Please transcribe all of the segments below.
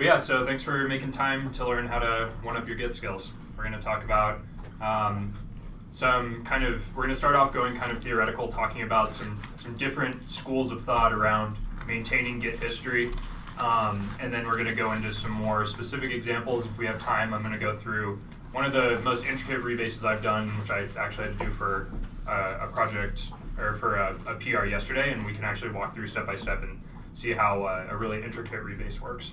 But yeah, so thanks for making time to learn how to one-up your Git skills. We're going to talk about we're going to start off going kind of theoretical, talking about some different schools of thought around maintaining Git history. And then we're going to go into some more specific examples. If we have time, I'm going to go through one of the most intricate rebases I've done, which I actually had to do for a project, or for a PR yesterday, and we can actually walk through step by step and see how a really intricate rebase works.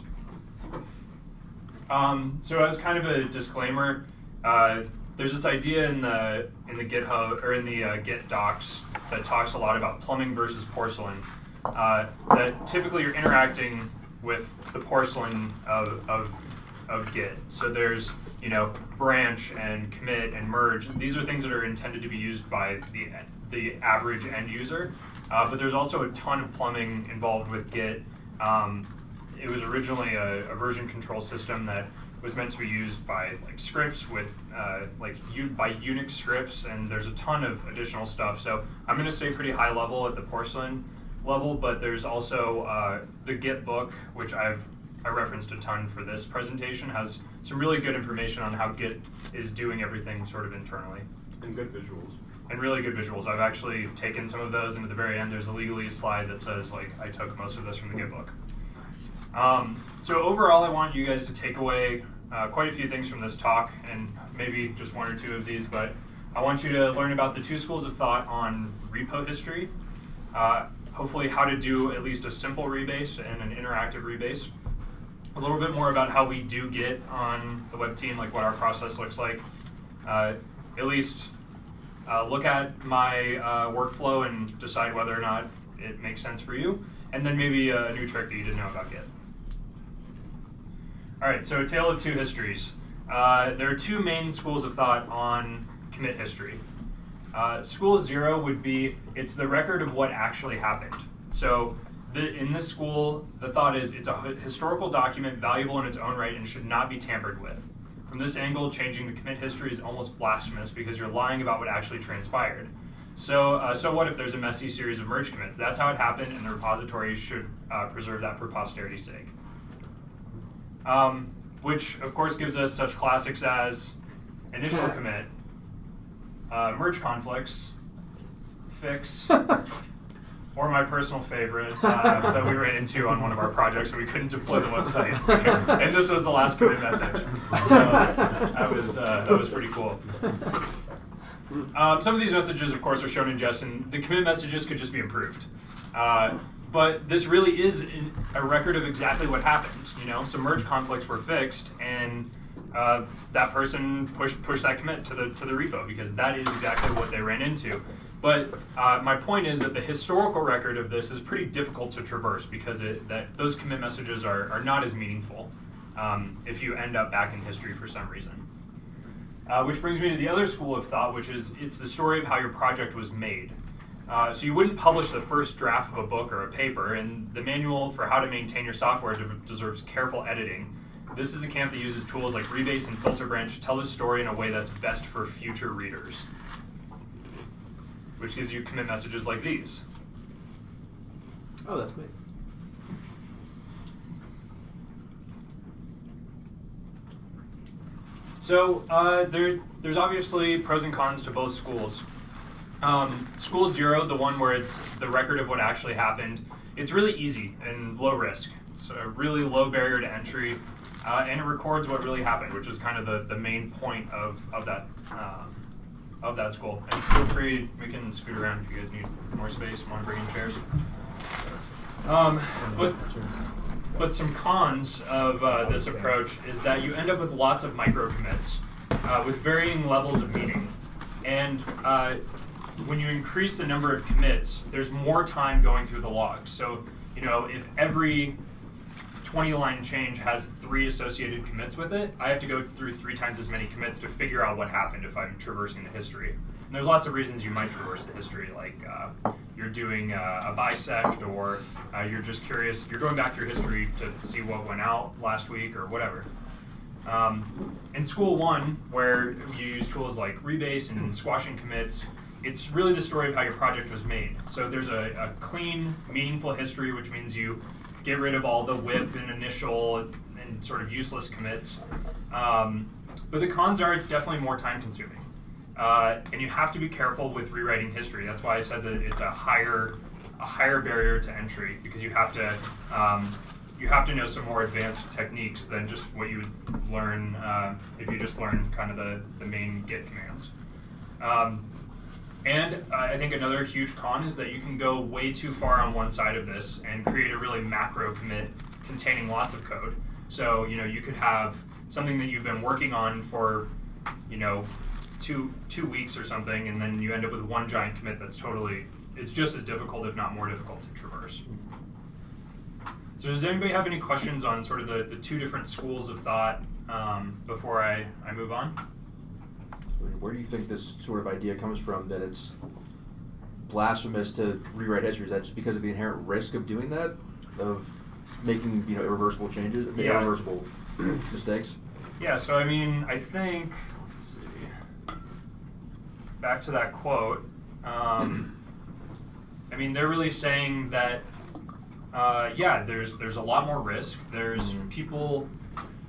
So as kind of a disclaimer, there's this idea in the GitHub, or in the Git docs, that talks a lot about plumbing versus porcelain. That typically you're interacting with the porcelain of Git. So there's branch and commit and merge. These are things that are intended to be used by the average end user. But there's also a ton of plumbing involved with Git. It was originally a version control system that was meant to be used by scripts with by Unix scripts, and there's a ton of additional stuff. So I'm going to stay pretty high level at the porcelain level, but there's also the Git book, which I referenced a ton for this presentation, has some really good information on how Git is doing everything sort of internally. And good visuals. And really good visuals. I've actually taken some of those, and at the very end there's a legalese slide that says I took most of this from the Git book. So overall, I want you guys to take away quite a few things from this talk, and maybe just one or two of these, but I want you to learn about the two schools of thought on repo history, hopefully how to do at least a simple rebase and an interactive rebase, a little bit more about how we do Git on the web team, like what our process looks like, at least look at my workflow and decide whether or not it makes sense for you, and then maybe a new trick that you didn't know about Git. All right, so a tale of two histories. There are two main schools of thought on commit history. School 0 would be, it's the record of what actually happened. So in this school, the thought is it's a historical document valuable in its own right and should not be tampered with. From this angle, changing the commit history is almost blasphemous because you're lying about what actually transpired. So what if there's a messy series of merge commits? That's how it happened, and the repository should preserve that for posterity's sake. Which, of course, gives us such classics as initial commit, merge conflicts, fix, or my personal favorite that we ran into on one of our projects, so we couldn't deploy the website. And this was the last commit message. So that was pretty cool. Some of these messages, of course, are shown in jest, and the commit messages could just be improved. But this really is a record of exactly what happened. Some merge conflicts were fixed, and that person pushed that commit to the repo because that is exactly what they ran into. But my point is that the historical record of this is pretty difficult to traverse because those commit messages are not as meaningful if you end up back in history for some reason. Which brings me to the other school of thought, which is it's the story of how your project was made. So you wouldn't publish the first draft of a book or a paper, and the manual for how to maintain your software deserves careful editing. This is the camp that uses tools like Rebase and Filter Branch to tell this story in a way that's best for future readers, which gives you commit messages like these. Oh, that's me. So there's obviously pros and cons to both schools. School 0, the one where it's the record of what actually happened, it's really easy and low risk. It's a really low barrier to entry, and it records what really happened, which is kind of the main point of that school. And feel free, we can scoot around if you guys need more space, want to bring in chairs. But some cons of this approach is that you end up with lots of micro commits with varying levels of meaning. And when you increase the number of commits, there's more time going through the logs. So, if every 20-line change has 3 associated commits with it, I have to go through 3 times as many commits to figure out what happened if I'm traversing the history. And there's lots of reasons you might traverse the history, like you're doing a bisect, or you're just curious, you're going back through history to see what went out last week or whatever. In School 1, where you use tools like Rebase and squashing commits, it's really the story of how your project was made. So there's a clean, meaningful history, which means you get rid of all the whip and initial and and sort of useless commits. But the cons are it's definitely more time consuming. And you have to be careful with rewriting history. That's why I said that it's a higher barrier to entry, because you have to know some more advanced techniques than just what you would learn if you just learn kind of the main Git commands. And I think another huge con is that you can go way too far on one side of this and create a really macro commit containing lots of code. So, you could have something that you've been working on for, 2 weeks or something, and then you end up with one giant commit that's it's just as difficult, if not more difficult, to traverse. So does anybody have any questions on sort of the two different schools of thought before I move on? Where do you think this sort of idea comes from, that it's blasphemous to rewrite history? Is that just because of the inherent risk of doing that, of making irreversible changes, irreversible mistakes? Yeah. So I think, let's see. Back to that quote. They're really saying that there's a lot more risk. There's people.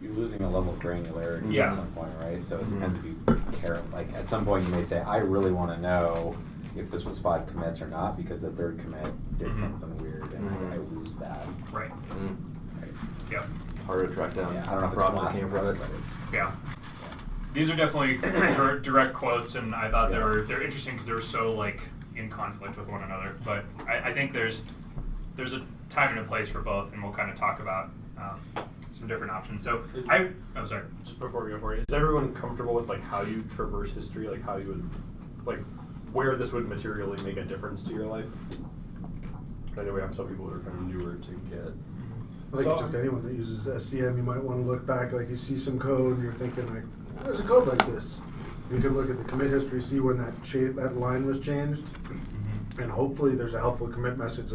You're losing a level of granularity at some point, right? So it depends if you care. Like at some point, you may say, "I really want to know if this was 5 commits or not, because the third commit did something weird, and I lose that." Right. Right. Yep. Harder to track down. Yeah, I don't know if problem it's came from it. but it's Yeah. These are definitely direct quotes, and I thought they're interesting because they were so in conflict with one another. But I think there's a time and a place for both, and we'll kind of talk about some different options. So sorry. Just before we go forward, is everyone comfortable with how you traverse history, how you would where this would materially make a difference to your life? I know we have some people that are kind of newer to Git. I think just anyone that uses SCM, you might want to look back, you see some code and you're thinking there's a code like this. You can look at the commit history, see when that line was changed, and hopefully there's a helpful commit message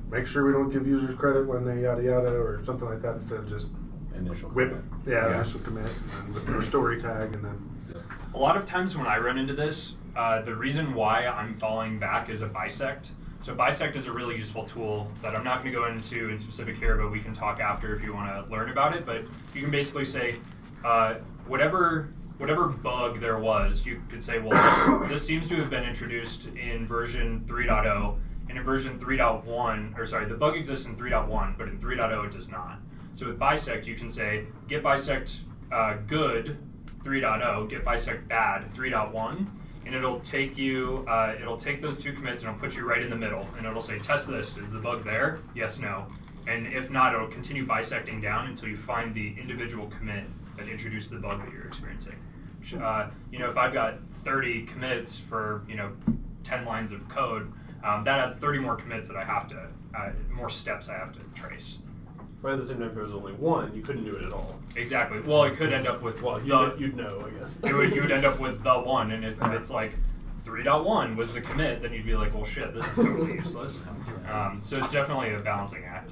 make sure we don't give users credit when they yada yada or something like that, instead of just initial whip commit. it. Yeah, initial commit with your story tag, and then. A lot of times when I run into this, the reason why I'm falling back is a bisect. So bisect is a really useful tool that I'm not going to go into in specific here, but we can talk after if you want to learn about it. But you can basically say whatever bug there was, you could say, well, this seems to have been introduced in version 3.0, and in version 3.1, the bug exists in 3.1, but in 3.0 it does not. So with bisect, you can say git bisect good 3.0, git bisect bad 3.1, and it'll take those two commits and it'll put you right in the middle, and it'll say, test this, is the bug there? Yes, no. And if not, it'll continue bisecting down until you find the individual commit that introduced the bug that you're experiencing. Which, if I've got 30 commits for 10 lines of code, that adds 30 more commits that I have to, more steps I have to trace. But at the same time, if it was only one, you couldn't do it at all. Exactly. Well, it could end up with You'd know, I guess. you would end up with the one, and if it's 3.1 was the commit, then you'd be like, well, shit, this is totally useless. So it's definitely a balancing act.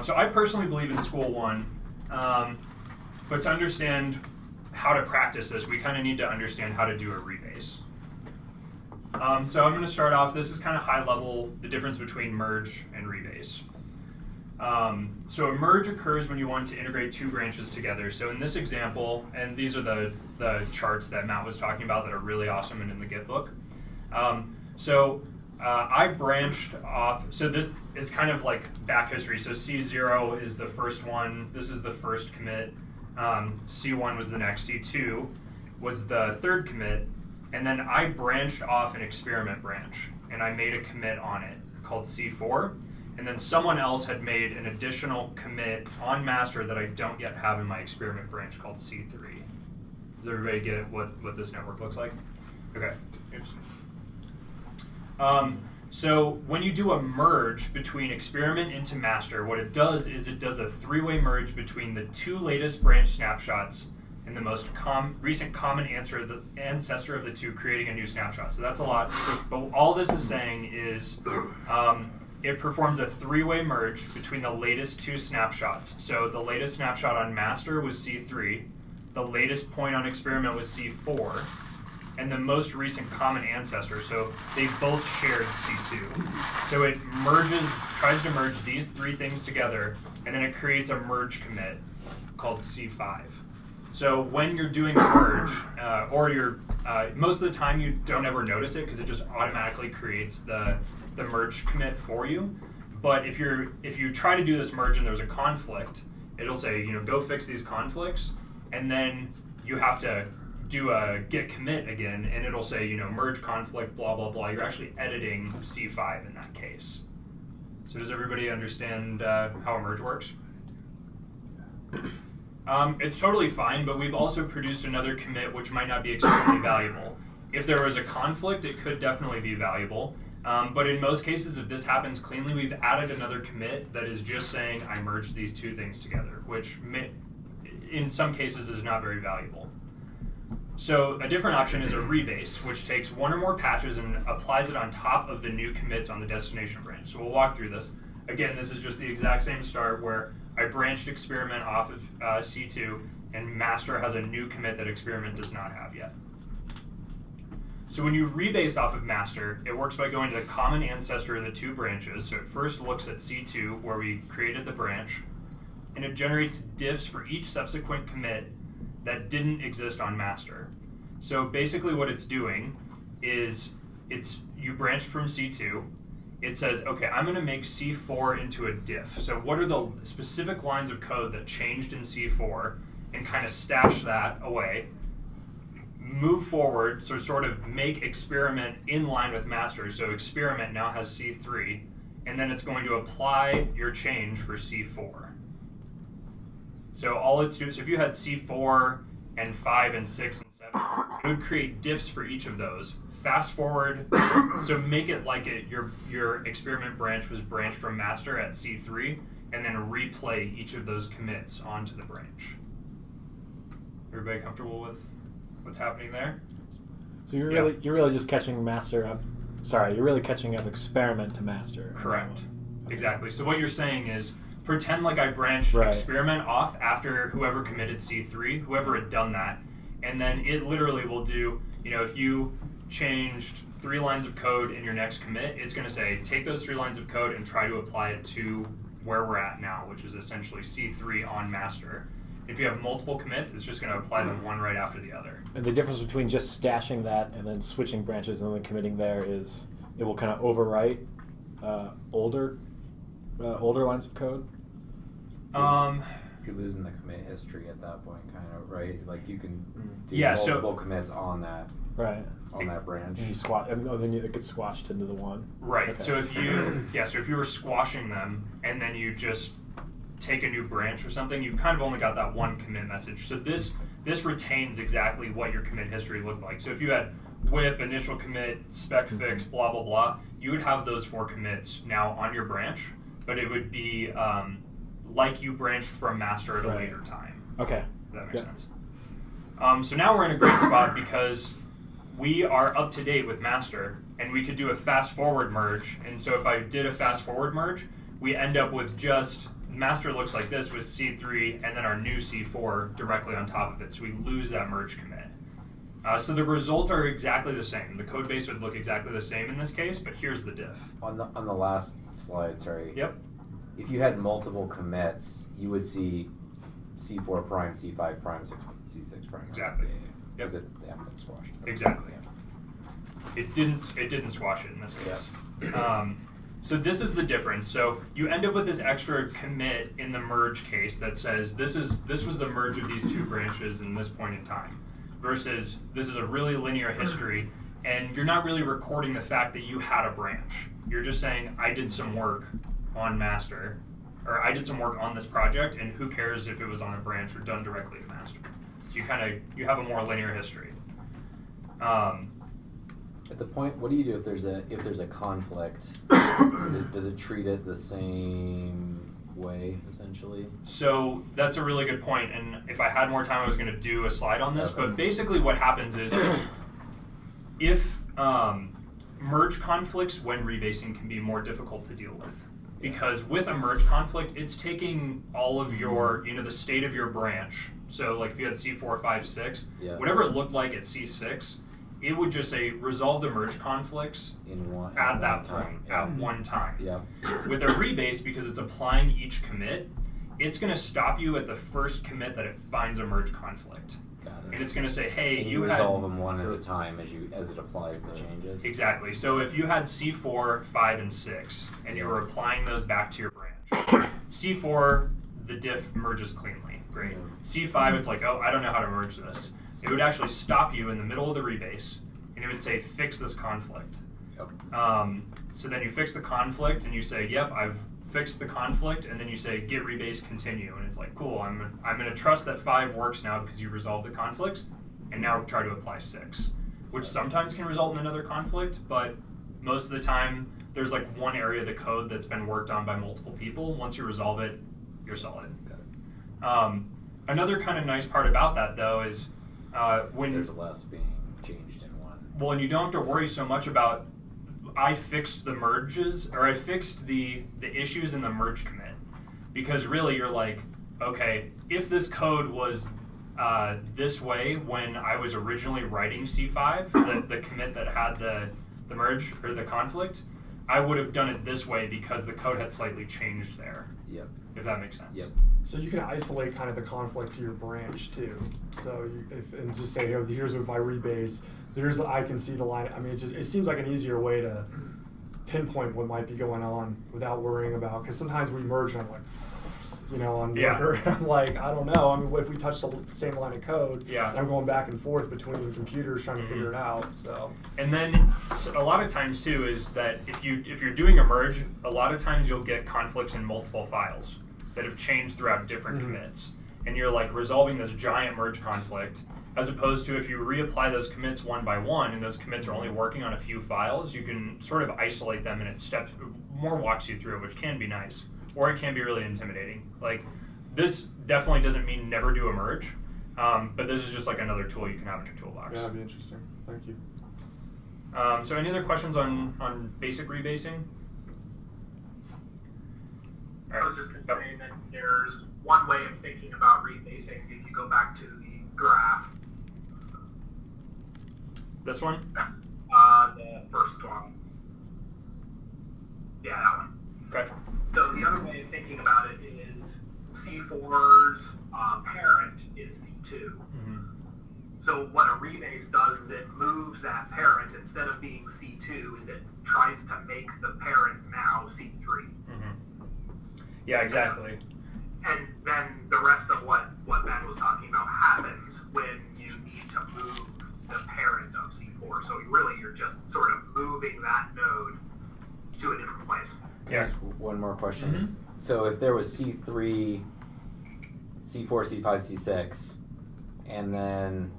So I personally believe in school one, but to understand how to practice this, we kind of need to understand how to do a rebase. So I'm going to start off, this is kind of high level, the difference between merge and rebase. So a merge occurs when you want to integrate two branches together. So in this example, and these are the charts that Matt was talking about that are really awesome and in the Git book. I branched off, so this is kind of like back history. So C0 is the first one, this is the first commit, C1 was the next, C2 was the third commit, and then I branched off an experiment branch, and I made a commit on it called C4, and then someone else had made an additional commit on master that I don't yet have in my experiment branch called C3. Does everybody get what this network looks like? Okay. So when you do a merge between experiment into master, what it does is it does a three-way merge between the two latest branch snapshots and the most recent common ancestor of the two, creating a new snapshot. So that's a lot. But all this is saying is it performs a three-way merge between the latest two snapshots. So the latest snapshot on master was C3. The latest point on experiment was C4. and the most recent common ancestor. So they both shared C2. So it tries to merge these three things together, and then it creates a merge commit called C5. So when you're doing a merge, or you're most of the time you don't ever notice it because it just automatically creates the merge commit for you. But if you try to do this merge and there's a conflict, it'll say, go fix these conflicts, and then you have to do a git commit again, and it'll say, merge conflict, blah, blah, blah. You're actually editing C5 in that case. So does everybody understand how a merge works? It's totally fine, but we've also produced another commit which might not be extremely valuable. If there was a conflict, it could definitely be valuable. But in most cases, if this happens cleanly, we've added another commit that is just saying, I merged these two things together, which in some cases is not very valuable. So a different option is a rebase, which takes one or more patches and applies it on top of the new commits on the destination branch. So we'll walk through this. Again, this is just the exact same start where I branched experiment off of C2, and master has a new commit that experiment does not have yet. So when you rebase off of master, it works by going to the common ancestor of the two branches. So it first looks at C2, where we created the branch, and it generates diffs for each subsequent commit that didn't exist on master. So basically what it's doing is you branched from C2. It says, okay, I'm going to make C4 into a diff. So what are the specific lines of code that changed in C4, and kind of stash that away. Move forward, so sort of make experiment in line with master. So experiment now has C3, and then it's going to apply your change for C4. So all it's doing, so if you had C4 and 5 and 6 and 7, it would create diffs for each of those. Fast forward, so make it like your experiment branch was branched from master at C3, and then replay each of those commits onto the branch. Everybody comfortable with what's happening there? So you're really just catching master up. Sorry, you're really catching up experiment to master. Correct. Exactly. So what you're saying is, pretend like I branched experiment off after whoever committed C3, whoever had done that, and then it literally will do, if you changed 3 lines of code in your next commit, it's going to say, take those 3 lines of code and try to apply it to where we're at now, which is essentially C3 on master. If you have multiple commits, it's just going to apply them one right after the other. And the difference between just stashing that and then switching branches and then committing there is it will kind of overwrite older lines of code. You're losing the commit history at that point, kind of, right? Like you can do multiple commits on that branch. And then it gets squashed into the one. Right. Okay. So if you were squashing them and then you just take a new branch or something, you've kind of only got that one commit message. So this retains exactly what your commit history looked like. So if you had whip, initial commit, spec fix, blah, blah, blah, you would have those 4 commits now on your branch, but it would be like you branched from master at a later time. Okay. If that makes sense. So now we're in a great spot because we are up to date with master, and we could do a fast forward merge. And so if I did a fast forward merge, we end up with just master looks like this with C3 and then our new C4 directly on top of it. So we lose that merge commit. So the results are exactly the same. The code base would look exactly the same in this case, but here's the diff. On the last slide, sorry. Yep. If you had multiple commits, you would see C4 prime, C5 prime, C6 prime. Exactly. Because they haven't been squashed. Exactly. It didn't squash it in this case. So this is the difference. So you end up with this extra commit in the merge case that says this was the merge of these 2 branches in this point in time, versus this is a really linear history, and you're not really recording the fact that you had a branch. You're just saying, I did some work on master, or I did some work on this project, and who cares if it was on a branch or done directly to master. So you have a more linear history. At the point, what do you do if there's a conflict? Does it treat it the same way essentially? So that's a really good point, and if I had more time, I was going to do a slide on this. But basically, what happens is if merge conflicts when rebasing can be more difficult to deal with, because with a merge conflict, it's taking all of your the state of your branch. So like if you had C4, 5, 6, whatever it looked like at C6. it would just say resolve the merge conflicts at that point, at one time. Yeah. With a rebase, because it's applying each commit, it's going to stop you at the first commit that it finds a merge conflict. Got it. And it's going to say, hey, and you resolve them one at a time as it applies the changes. Exactly. So if you had C4, 5, and 6, and you were applying those back to your branch, C4, the diff merges cleanly. Great. C5, it's like, oh, I don't know how to merge this. It would actually stop you in the middle of the rebase, and it would say, fix this conflict. Yep. So then you fix the conflict, and you say, yep, I've fixed the conflict, and then you say, git rebase continue, and it's like, cool, I'm going to trust that 5 works now because you resolved the conflicts, and now try to apply 6, which sometimes can result in another conflict, but most of the time, there's like one area of the code that's been worked on by multiple people. Once you resolve it, you're solid. Another kind of nice part about that, though, is when there's less being changed in one. Well, and you don't have to worry so much about I fixed the merges, or I fixed the issues in the merge commit, because really you're like, okay, if this code was this way when I was originally writing C5, the commit that had the merge or the conflict, I would have done it this way because the code had slightly changed there. Yep. If that makes sense. Yep. So you can isolate kind of the conflict to your branch too. So and just say, oh, here's with my rebase. I can see the line. I mean, it seems like an easier way to pinpoint what might be going on without worrying about. Because sometimes we merge and I'm like, on Looker, I'm like, I don't know. I mean, what if we touch the same line of code? Yeah. And I'm going back and forth between computers trying to figure it out. So. And then a lot of times too is that if you're doing a merge, a lot of times you'll get conflicts in multiple files that have changed throughout different commits, and you're like resolving this giant merge conflict, as opposed to if you reapply those commits one by one, and those commits are only working on a few files, you can sort of isolate them, and it walks you through, which can be nice, or it can be really intimidating. Like, this definitely doesn't mean never do a merge, but this is just like another tool you can have in your toolbox. Yeah, that'd be interesting. Thank you. So any other questions on basic rebasing? I was just going to say that there's one way of thinking about rebasing. If you go back to the graph, This one? The first one. Yeah, that one. Okay. So the other way of thinking about it is C4's parent is C2. Mm-hmm. So what a rebase does is it moves that parent, instead of being C2, is it tries to make the parent now C3. Mm-hmm. Yeah, exactly. And then the rest of what Ben was talking about happens when you need to move the parent of C4. So really you're just sort of moving that node to a different place. Can I ask one more question? Mm-hmm. So if there was C3, C4, C5, C6, and then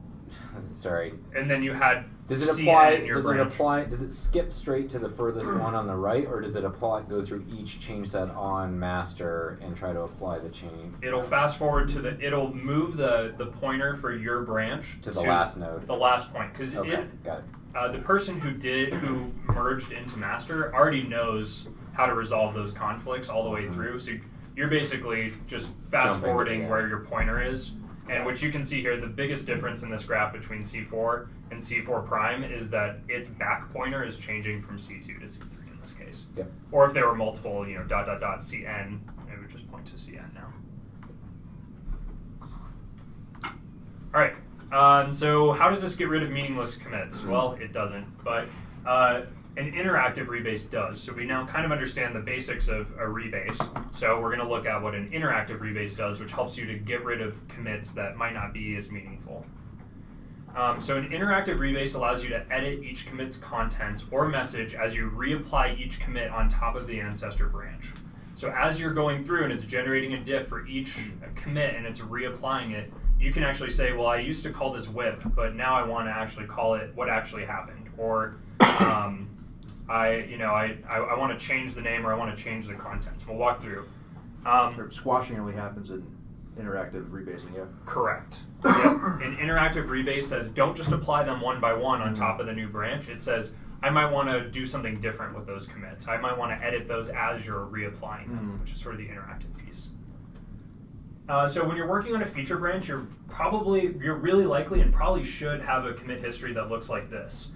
And then you had does it CN apply? in your branch. Does it skip straight to the furthest one on the right, or does it go through each change set on master and try to apply the chain? It'll fast forward to it'll move the pointer for your branch to the last node. The last point, because got it. The person who merged into master already knows how to resolve those conflicts all the way through. So you're basically just fast forwarding where your pointer is. And what you can see here, the biggest difference in this graph between C4 and C4 prime is that its back pointer is changing from C2 to C3 in this case. Yep. Or if there were multiple, ...cn, it would just point to CN now. All right. So how does this get rid of meaningless commits? Well, it doesn't, but an interactive rebase does. So we now kind of understand the basics of a rebase. So we're going to look at what an interactive rebase does, which helps you to get rid of commits that might not be as meaningful. So an interactive rebase allows you to edit each commit's contents or message as you reapply each commit on top of the ancestor branch. So as you're going through and it's generating a diff for each commit and it's reapplying it, you can actually say, well, I used to call this whip, but now I want to actually call it what actually happened. Or I want to change the name, or I want to change the contents. We'll walk through. Squashing only happens in interactive rebasing, yeah? Correct. Yep. An interactive rebase says don't just apply them one by one on top of the new branch. It says I might want to do something different with those commits. I might want to edit those as you're reapplying them, which is sort of the interactive piece. So when you're working on a feature branch, you're really likely and probably should have a commit history that looks like this,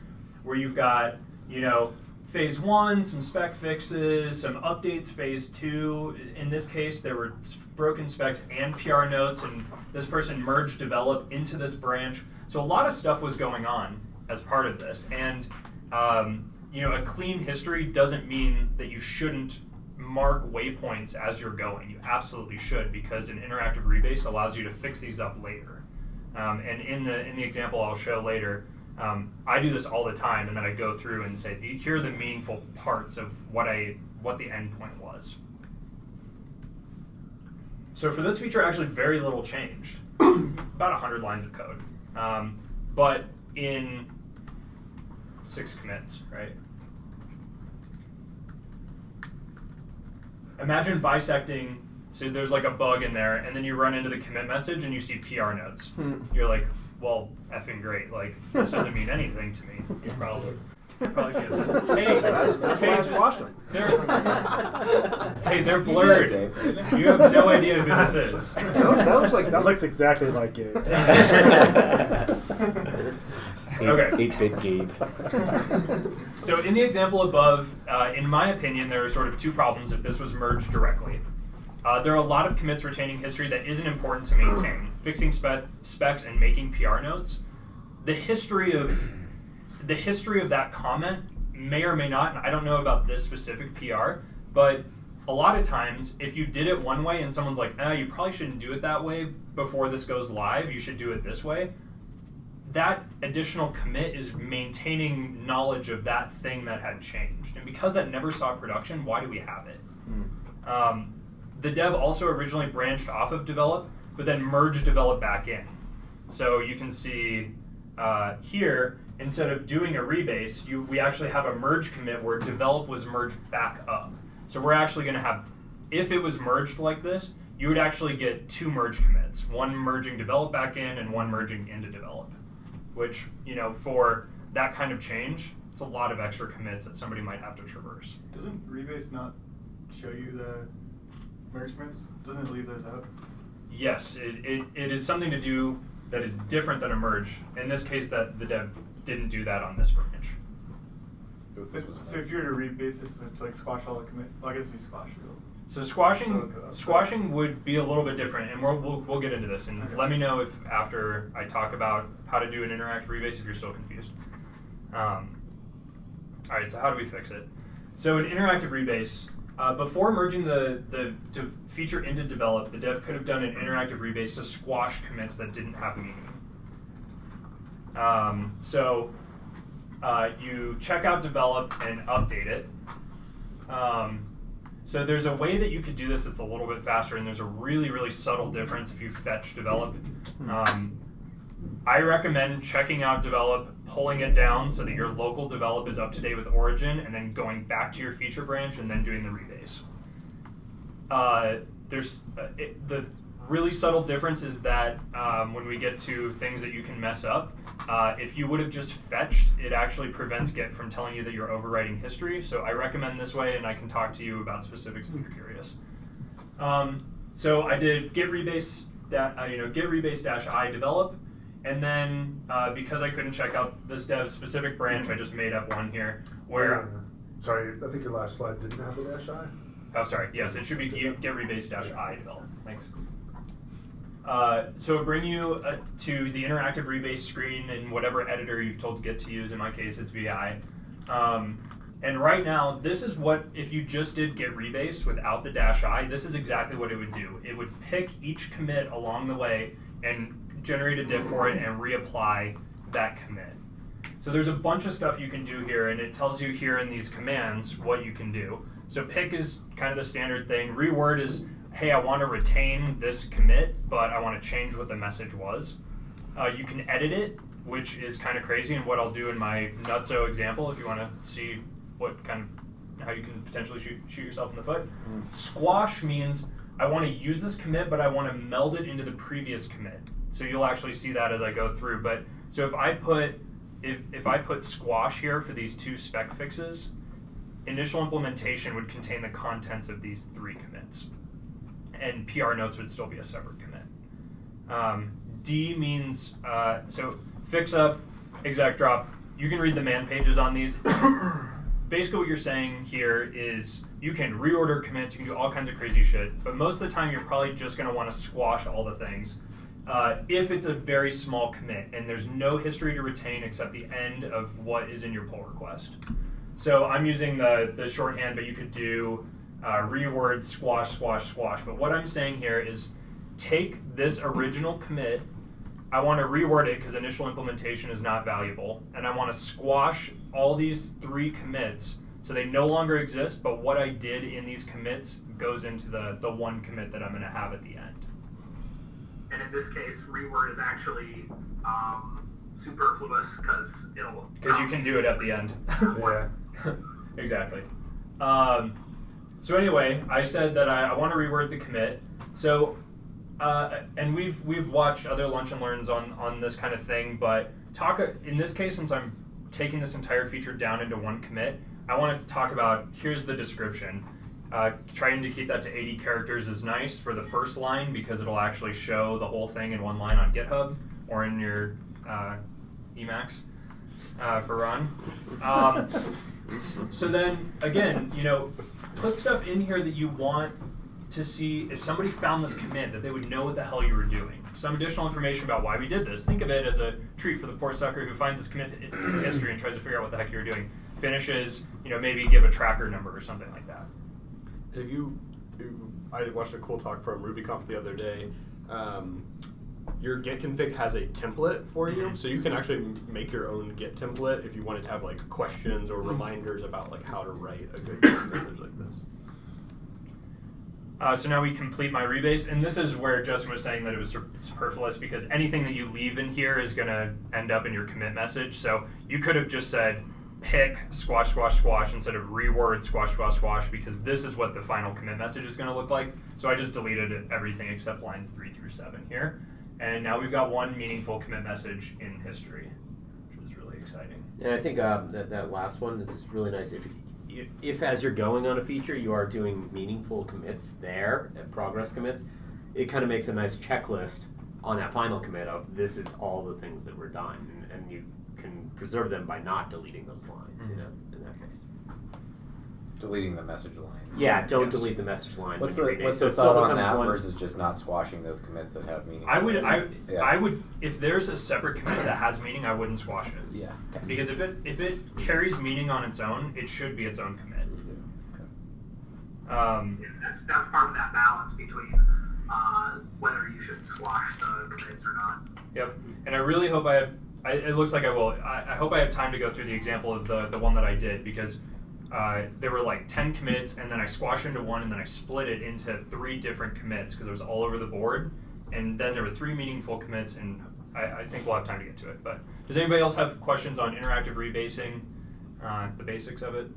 where you've got, phase 1, some spec fixes, some updates, phase 2. In this case, there were broken specs and PR notes, and this person merged develop into this branch. So a lot of stuff was going on as part of this. And, a clean history doesn't mean that you shouldn't mark waypoints as you're going. You absolutely should, because an interactive rebase allows you to fix these up later. And in the example I'll show later, I do this all the time, and then I go through and say, here are the meaningful parts of what the endpoint was. So for this feature, actually very little changed, about 100 lines of code, but in 6 commits, right? Imagine bisecting, so there's like a bug in there, and then you run into the commit message and you see PR notes. You're like, well, effing great, like, this doesn't mean anything to me. Probably feels it. Hey, That's why I squashed them. They're blurred. You have no idea who this is. That looks exactly like it. Okay. 8-bit Gabe. So in the example above, in my opinion, there are sort of 2 problems if this was merged directly. There are a lot of commits retaining history that isn't important to maintain. Fixing specs and making PR notes. The history of that comment may or may not, and I don't know about this specific PR, but a lot of times if you did it one way and someone's like, you probably shouldn't do it that way before this goes live, you should do it this way. That additional commit is maintaining knowledge of that thing that had changed. And because that never saw production, why do we have it? The dev also originally branched off of develop, but then merged develop back in. So you can see here, instead of doing a rebase, we actually have a merge commit where develop was merged back up. So we're actually going to have, if it was merged like this, you would actually get 2 merge commits, one merging develop back in and one merging into develop, which, for that kind of change, it's a lot of extra commits that somebody might have to traverse. Doesn't rebase not show you the merge commits? Doesn't it leave those out? Yes, it is something to do that is different than a merge. In this case, that the dev didn't do that on this branch. So if you were to rebase this to like squash all the commit, well, I guess we squash it. So squashing would be a little bit different, and we'll get into this. And let me know if after I talk about how to do an interactive rebase if you're still confused. All right, so how do we fix it? So an interactive rebase, before merging the feature into develop, the dev could have done an interactive rebase to squash commits that didn't have meaning. You check out develop and update it. So there's a way that you could do this that's a little bit faster, and there's a really, really subtle difference if you fetch develop. I recommend checking out develop, pulling it down so that your local develop is up to date with origin, and then going back to your feature branch and then doing the rebase. The really subtle difference is that when we get to things that you can mess up, if you would have just fetched, it actually prevents Git from telling you that you're overwriting history. So I recommend this way, and I can talk to you about specifics if you're curious. So I did git rebase -i develop, and then because I couldn't check out this dev specific branch, I just made up one here where. Sorry, I think your last slide didn't have the -i. Oh, sorry. Yes, it should be git rebase -i develop. Thanks. So it'll bring you to the interactive rebase screen in whatever editor you've told Git to use. In my case, it's VI. And right now, this is what, if you just did git rebase without the -i, this is exactly what it would do. It would pick each commit along the way and generate a diff for it and reapply that commit. So there's a bunch of stuff you can do here, and it tells you here in these commands what you can do. So pick is kind of the standard thing. Reword is, hey, I want to retain this commit, but I want to change what the message was. You can edit it, which is kind of crazy, and what I'll do in my nutso example if you want to see how you can potentially shoot yourself in the foot. Squash means I want to use this commit, but I want to meld it into the previous commit. So you'll actually see that as I go through. But so if I put squash here for these 2 spec fixes, initial implementation would contain the contents of these 3 commits. and PR notes would still be a separate commit. D means, so fix up, exec drop. You can read the man pages on these. Basically what you're saying here is you can reorder commits, you can do all kinds of crazy shit, but most of the time you're probably just going to want to squash all the things. If it's a very small commit and there's no history to retain except the end of what is in your pull request. So I'm using the shorthand, but you could do reword squash, squash, squash. But what I'm saying here is take this original commit, I want to reword it because initial implementation is not valuable, and I want to squash all these 3 commits so they no longer exist, but what I did in these commits goes into the one commit that I'm going to have at the end. And in this case, reword is actually superfluous because you can do it at the end. Yeah. Exactly. So anyway, I said that I want to reword the commit. So, and we've watched other lunch and learns on this kind of thing, but in this case, since I'm taking this entire feature down into one commit, I wanted to talk about, here's the description. Trying to keep that to 80 characters is nice for the first line because it'll actually show the whole thing in one line on GitHub or in your Emacs for run. So then, again, put stuff in here that you want to see if somebody found this commit, that they would know what the hell you were doing. Some additional information about why we did this. Think of it as a treat for the poor sucker who finds this commit in history and tries to figure out what the heck you were doing. Finishes, maybe give a tracker number or something like that. I watched a cool talk from RubyConf the other day. Your Git config has a template for you, so you can actually make your own Git template if you wanted to have like questions or reminders about like how to write a good message like this. So now we complete my rebase, and this is where Justin was saying that it was superfluous because anything that you leave in here is going to end up in your commit message. So you could have just said pick squash, squash, squash instead of reword squash, squash, squash because this is what the final commit message is going to look like. So I just deleted everything except lines 3 through 7 here. And now we've got one meaningful commit message in history, which is really exciting. And I think that last one is really nice. If as you're going on a feature, you are doing meaningful commits there, progress commits, it kind of makes a nice checklist on that final commit of this is all the things that were done, and you can preserve them by not deleting those lines, in that case. Deleting the message lines. Yeah, don't delete the message line. What's when you the rebase. So thought it still on becomes that one versus just not squashing those commits that have meaning? I would, if there's a separate commit that has meaning, I wouldn't squash it. Yeah. Okay. Because if it carries meaning on its own, it should be its own commit. That's part of that balance between whether you should squash the commits or not. Yep. And I really hope it looks like I will. I hope I have time to go through the example of the one that I did because there were like 10 commits and then I squashed into one and then I split it into 3 different commits because it was all over the board. And then there were 3 meaningful commits and I think we'll have time to get to it. But does anybody else have questions on interactive rebasing, the basics of it?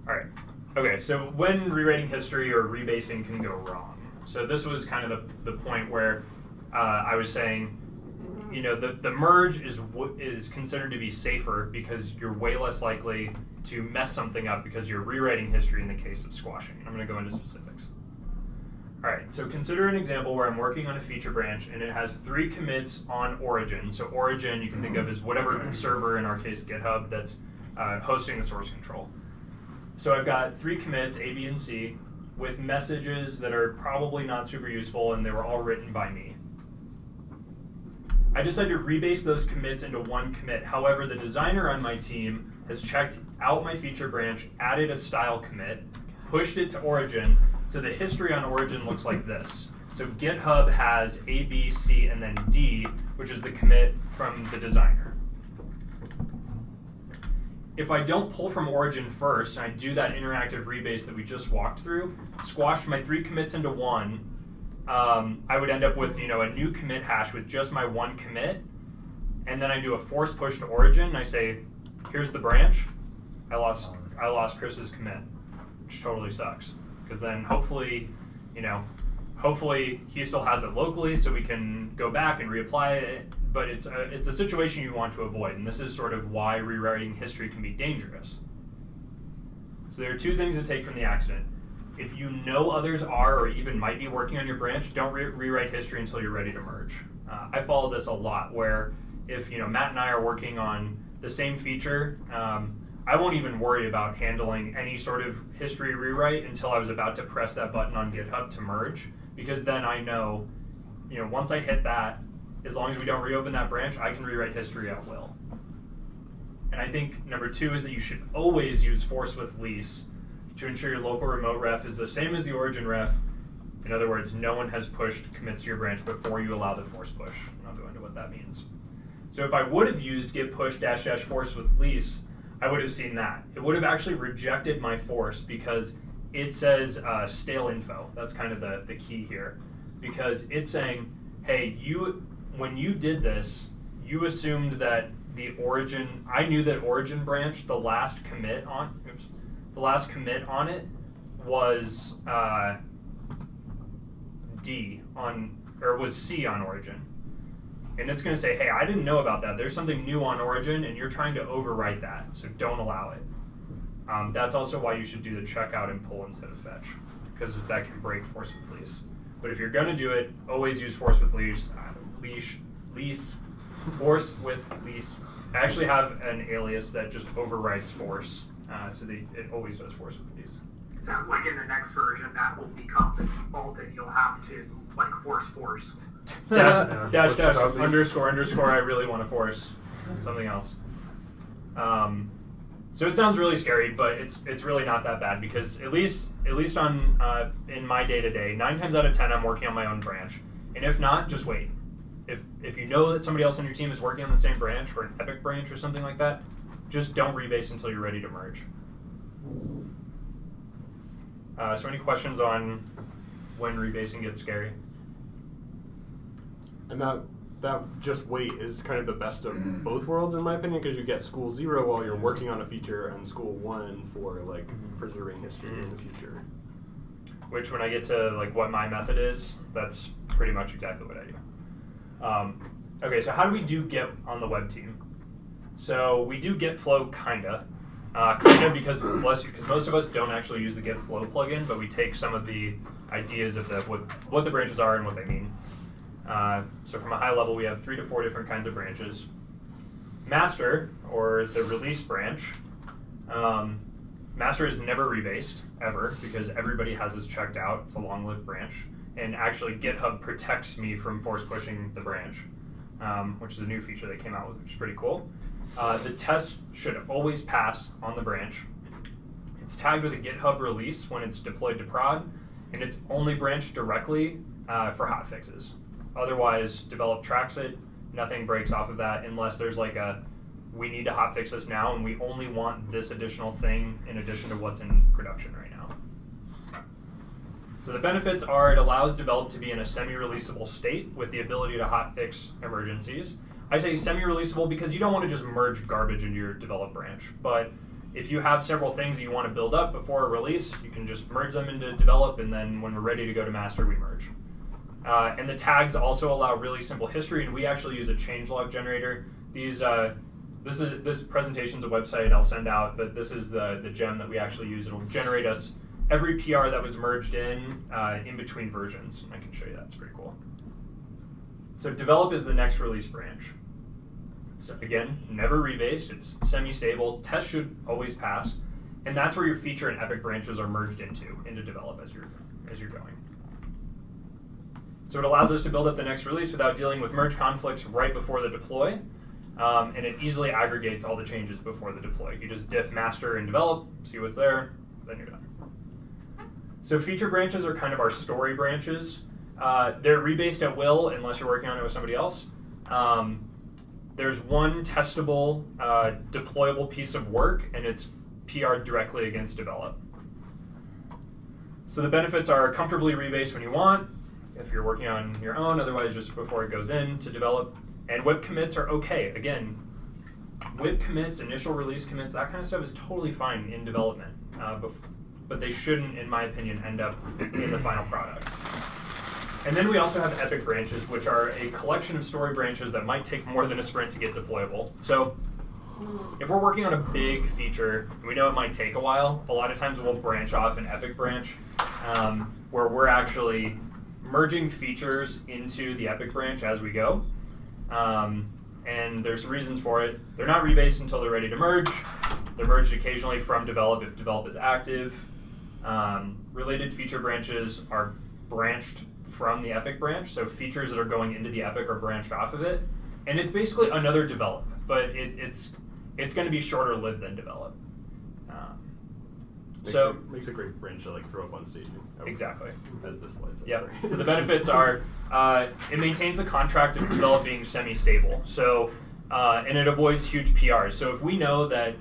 All right. Okay, so when rewriting history or rebasing can go wrong. So this was kind of the point where I was saying, the merge is considered to be safer because you're way less likely to mess something up because you're rewriting history in the case of squashing. I'm going to go into specifics. All right, so consider an example where I'm working on a feature branch and it has 3 commits on origin. So origin you can think of as whatever server, in our case GitHub, that's hosting the source control. So I've got 3 commits, A, B, and C, with messages that are probably not super useful and they were all written by me. I decided to rebase those commits into one commit. However, the designer on my team has checked out my feature branch, added a style commit, pushed it to origin, so the history on origin looks like this. So GitHub has A, B, C, and then D, which is the commit from the designer. If I don't pull from origin first, and I do that interactive rebase that we just walked through, squash my 3 commits into one, I would end up with a new commit hash with just my one commit, and then I do a force push to origin, and I say, here's the branch. I lost Chris's commit, which totally sucks. Because then hopefully he still has it locally, so we can go back and reapply it. But it's a situation you want to avoid, and this is sort of why rewriting history can be dangerous. So there are 2 things to take from the accident. if you know others are or even might be working on your branch, don't rewrite history until you're ready to merge. I follow this a lot where if Matt and I are working on the same feature, I won't even worry about handling any sort of history rewrite until I was about to press that button on GitHub to merge, because then I know, once I hit that, as long as we don't reopen that branch, I can rewrite history at will. And I think number 2 is that you should always use force with lease to ensure your local remote ref is the same as the origin ref. In other words, no one has pushed commits to your branch before you allow the force push. And I'll go into what that means. So if I would have used git push -- force with lease, I would have seen that. It would have actually rejected my force because it says stale info. That's kind of the key here. Because it's saying, hey, when you did this, you assumed that the origin, I knew that origin branch, the last commit on it was was C on origin. And it's going to say, hey, I didn't know about that. There's something new on origin, and you're trying to overwrite that, so don't allow it. That's also why you should do the checkout and pull instead of fetch, because that can break force with lease. But if you're going to do it, always use force with lease. Force with lease. I actually have an alias that just overwrites force, so that it always does force with lease. Sounds like in the next version that will become the default, and you'll have to force. Dash underscore I really want to force something else. So it sounds really scary, but it's really not that bad, because at least on in my day-to-day, 9 times out of 10 I'm working on my own branch, and if not, just wait. If you know that somebody else on your team is working on the same branch or an epic branch or something like that, just don't rebase until you're ready to merge. So any questions on when rebasing gets scary? And that just wait is kind of the best of both worlds, in my opinion, because you get school 0 while you're working on a feature and school 1 for preserving history in the future. Which, when I get to what my method is, that's pretty much exactly what I do. Okay, so how do we do Git on the web team? So we do Git flow kinda because most of us don't actually use the Git flow plugin, but we take some of the ideas of what the branches are and what they mean. So from a high level, we have 3 to 4 different kinds of branches. Master, or the release branch. Master is never rebased, ever, because everybody has this checked out. It's a long-lived branch. And actually, GitHub protects me from force pushing the branch, which is a new feature they came out with, which is pretty cool. The test should always pass on the branch. It's tagged with a GitHub release when it's deployed to prod, and it's only branched directly for hotfixes. Otherwise, develop tracks it. Nothing breaks off of that unless there's we need to hotfix this now, and we only want this additional thing in addition to what's in production right now. So the benefits are it allows develop to be in a semi-releasable state with the ability to hotfix emergencies. I say semi-releasable because you don't want to just merge garbage into your develop branch. But if you have several things that you want to build up before a release, you can just merge them into develop, and then when we're ready to go to master, we merge. And the tags also allow really simple history, and we actually use a changelog generator. This presentation's a website I'll send out, but this is the gem that we actually use. It'll generate us every PR that was merged in between versions. I can show you that. It's pretty cool. So develop is the next release branch. So again, never rebased. It's semi-stable. Test should always pass, and that's where your feature and epic branches are merged into develop as you're going. So it allows us to build up the next release without dealing with merge conflicts right before the deploy, and it easily aggregates all the changes before the deploy. You just diff master and develop, see what's there, then you're done. So feature branches are kind of our story branches. They're rebased at will unless you're working on it with somebody else. There's one testable, deployable piece of work, and it's PR'd directly against develop. So the benefits are comfortably rebase when you want, if you're working on your own, otherwise just before it goes in to develop. And whip commits are okay. Again, whip commits, initial release commits, that kind of stuff is totally fine in development, but they shouldn't, in my opinion, end up in the final product. And then we also have epic branches, which are a collection of story branches that might take more than a sprint to get deployable. So if we're working on a big feature, and we know it might take a while, a lot of times we'll branch off an epic branch where we're actually merging features into the Epic branch as we go. And there's reasons for it. They're not rebased until they're ready to merge. They're merged occasionally from develop if develop is active. Related feature branches are branched from the Epic branch, so features that are going into the Epic are branched off of it. And it's basically another develop, but it's going to be shorter lived than develop. Makes a great branch to like throw up on staging. Exactly. As this slide says. Yep. Sorry. So the benefits are it maintains the contract of developing semi-stable. So and it avoids huge PRs. So if we know that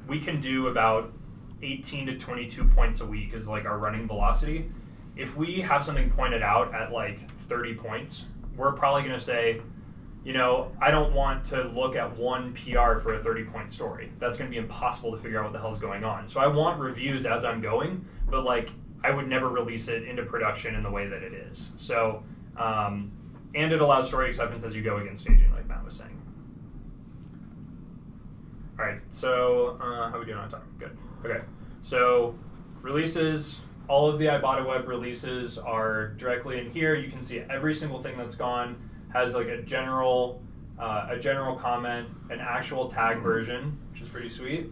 we can do about 18 to 22 points a week is like our running velocity. If we have something pointed out at like 30 points, we're probably going to say, I don't want to look at one PR for a 30-point story. That's going to be impossible to figure out what the hell's going on. So I want reviews as I'm going, but like I would never release it into production in the way that it is. So, and it allows story acceptance as you go against staging, like Matt was saying. All right, so how are we doing on time? Good. Okay, so releases. All of the Ibotta Web releases are directly in here. You can see every single thing that's gone. Has like a general comment, an actual tag version, which is pretty sweet.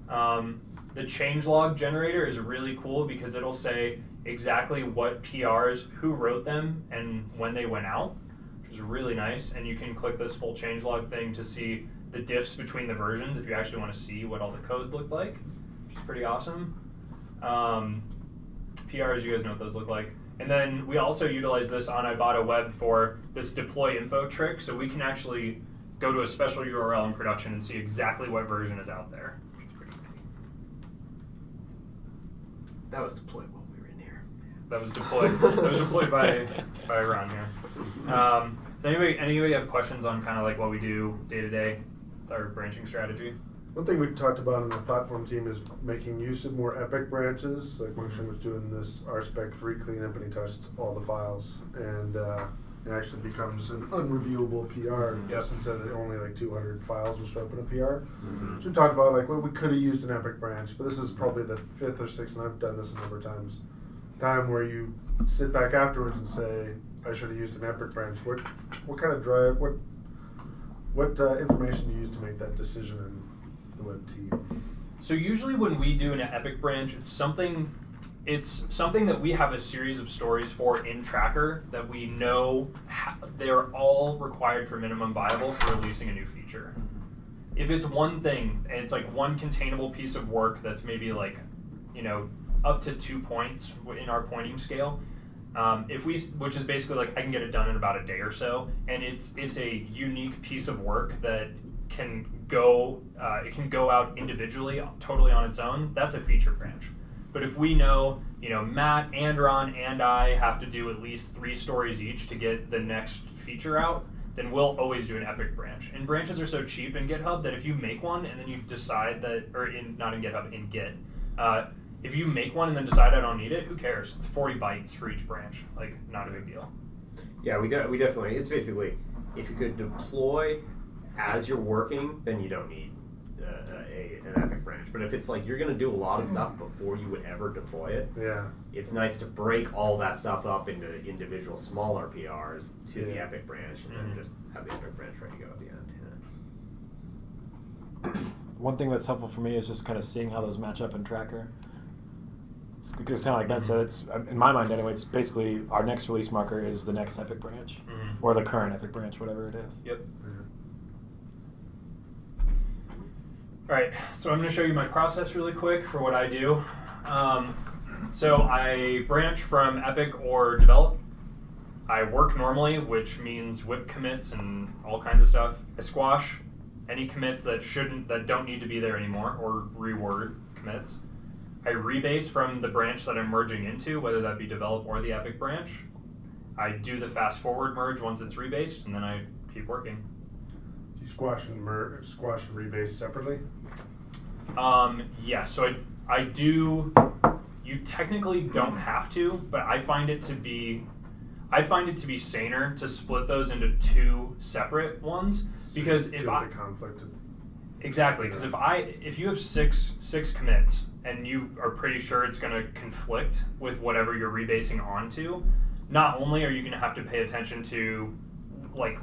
The changelog generator is really cool because it'll say exactly what PRs, who wrote them, and when they went out, which is really nice. And you can click this full changelog thing to see the diffs between the versions if you actually want to see what all the code looked like, which is pretty awesome. PRs, you guys know what those look like. And then we also utilize this on Ibotta Web for this deploy info trick, so we can actually go to a special URL in production and see exactly what version is out there, which is pretty neat. That was deployed while we were in here. That was deployed by Ron here. Does anybody have questions on kind of like what we do day to day with our branching strategy? One thing we talked about in the platform team is making use of more Epic branches. Like Wingston was doing this RSpec3 cleanup and he touched all the files, and it actually becomes an unreviewable PR just instead of only like 200 files will show up in a PR. So we talked about like, well, we could have used an Epic branch, but this is probably the 5th or 6th, and I've done this a number of times, where you sit back afterwards and say, I should have used an Epic branch. What kind of drive, what information do you use to make that decision in the web team? So usually when we do an Epic branch, it's something that we have a series of stories for in Tracker that we know they're all required for minimum viable for releasing a new feature. If it's one thing and it's like one containable piece of work that's maybe like, up to 2 points in our pointing scale, which is basically like I can get it done in about a day or so, and it's a unique piece of work that can go out individually, totally on its own. That's a feature branch. But if we know, Matt and Ron and I have to do at least 3 stories each to get the next feature out, then we'll always do an Epic branch. And branches are so cheap in GitHub that if you make one and then you decide that, not in GitHub, in Git, if you make one and then decide I don't need it, who cares? It's 40 bytes for each branch. Like, not a big deal. Yeah, we definitely, it's basically, if you could deploy as you're working, then you don't need an Epic branch. But if it's like you're going to do a lot of stuff before you would ever deploy it, it's nice to break all that stuff up into individual smaller PRs to the Epic branch, and then just have the Epic branch ready to go at the end. One thing that's helpful for me is just kind of seeing how those match up in Tracker. Because kind of like Ben said, it's in my mind anyway, it's basically our next release marker is the next Epic branch, or the current Epic branch, whatever it is. Yep. All right, so I'm going to show you my process really quick for what I do. So I branch from Epic or develop. I work normally, which means whip commits and all kinds of stuff. I squash any commits that don't need to be there anymore, or reword commits. I rebase from the branch that I'm merging into, whether that be develop or the Epic branch. I do the fast forward merge once it's rebased, and then I keep working. Do you squash and rebase separately? Yeah, so I do. You technically don't have to, but I find it to be saner to split those into 2 separate ones, because if I the conflict. Exactly, because if you have six commits and you are pretty sure it's going to conflict with whatever you're rebasing onto, not only are you going to have to pay attention to like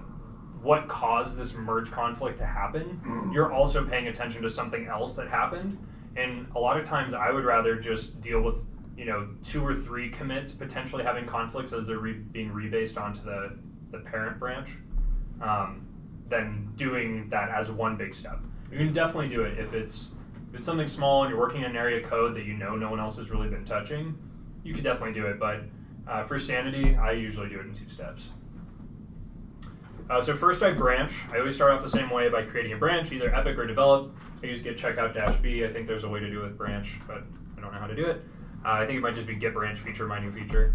what caused this merge conflict to happen, you're also paying attention to something else that happened. And a lot of times I would rather just deal with 2 or 3 commits potentially having conflicts as they're being rebased onto the parent branch, than doing that as one big step. You can definitely do it if it's something small and you're working in an area of code that no one else has really been touching. You could definitely do it, but for sanity, I usually do it in 2 steps. So first I branch. I always start off the same way by creating a branch, either epic or develop. I use git checkout-b. I think there's a way to do it with branch, but I don't know how to do it. I think it might just be git branch feature, my new feature.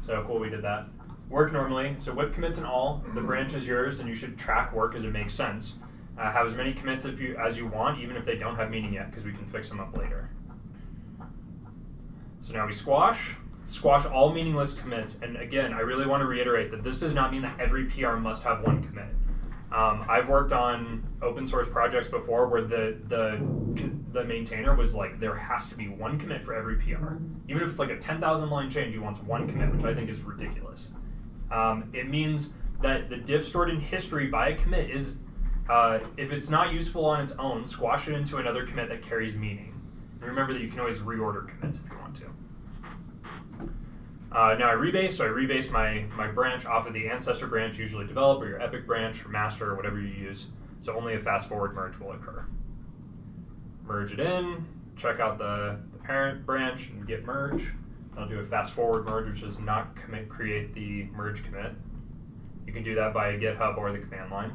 So cool, we did that. Work normally, so whip commits and all. The branch is yours, and you should track work as it makes sense. Have as many commits as you want, even if they don't have meaning yet, because we can fix them up later. So now we squash all meaningless commits. And again, I really want to reiterate that this does not mean that every PR must have 1 commit. I've worked on open source projects before where the maintainer was like, there has to be 1 commit for every PR. Even if it's like a 10,000 line change, he wants 1 commit, which I think is ridiculous. It means that the diff stored in history by a commit is, if it's not useful on its own, squash it into another commit that carries meaning. And remember that you can always reorder commits if you want to. Now I rebase, so I rebase my branch off of the ancestor branch, usually develop, or your epic branch, or master, or whatever you use. So only a fast forward merge will occur. Merge it in, check out the parent branch, and git merge. I'll do a fast forward merge, which does not create the merge commit. You can do that via GitHub or the command line.